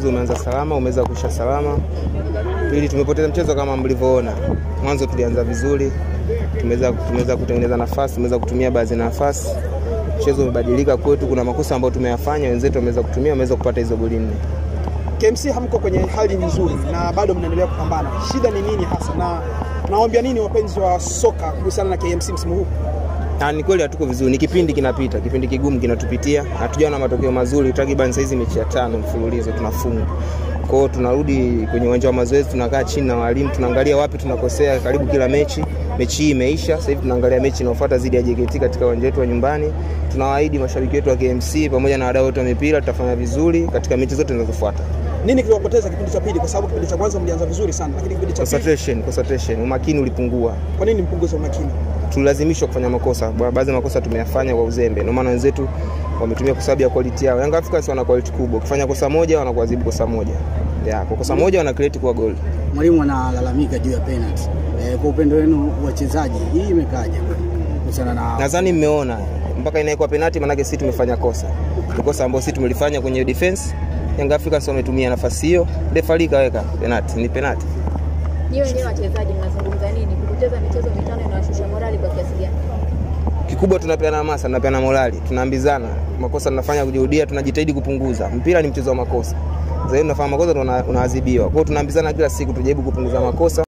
mchezo umeanza salama, umeweza kuisha salama. Pili, tumepoteza mchezo kama mlivyoona. Mwanzo tulianza vizuri, tumeweza kutengeneza nafasi, tumeweza kutumia baadhi ya nafasi. Mchezo umebadilika kwetu, kuna makosa ambayo tumeyafanya, wenzetu wameweza kutumia, wameweza kupata hizo goli 4. KMC hamko kwenye hali nzuri na bado mnaendelea kupambana. Shida ni nini hasa na naomba nini wapenzi wa soka kuhusiana na KMC msimu huu? Ni kweli hatuko vizuri, ni kipindi kinapita, kipindi kigumu kinatupitia. Hatujaona matokeo mazuri, takriban sasa hizi mechi ya 5 mfululizo tunafunga. Kwa hiyo tunarudi kwenye uwanja wa mazoezi, tunakaa chini na walimu, tunaangalia wapi tunakosea karibu kila mechi. Mechi hii imeisha, sasa hivi tunaangalia mechi inayofuata dhidi ya JKT katika uwanja wetu wa nyumbani. Tunawaahidi mashabiki wetu wa KMC pamoja na wadau wote wa mpira tutafanya vizuri katika mechi zote zinazofuata. Nini kiliwapoteza kipindi cha pili? Kwa sababu kipindi cha kwanza mlianza vizuri sana, lakini kipindi cha pili concentration, umakini ulipungua. Kwa nini mpunguza umakini? Tulazimishwa kufanya makosa. Baadhi ya makosa tumeyafanya kwa uzembe. Ndio maana wenzetu wametumia kwa sababu ya quality yao. Yanga Africans wana quality kubwa. Kufanya kosa moja wanakuadhibu kosa moja. Kwa kosa moja wana create kwa goal. Mwalimu analalamika juu ya penalty. Kwa upendo wenu wachezaji, hii imekaje kuhusiana na? Nadhani mmeona mpaka inaikuwa penalty, maana sisi tumefanya kosa. Kosa ambalo sisi tumelifanya kwenye defense. Yanga Africans wametumia nafasi hiyo, refa kaweka penalty, ni penalty. Niwe wenyewe wachezaji mnazungumza nini? Kucheza michezo mitano inawashusha morali kwa kiasi gani? Kikubwa tunapeana hamasa, tunapeana morali, tunaambizana. Makosa tunafanya kujirudia, tunajitahidi kupunguza. Mpira ni mchezo wa makosa. Zaidi tunafanya makosa tunaadhibiwa. Kwa hiyo tunaambizana kila siku tujaribu kupunguza makosa.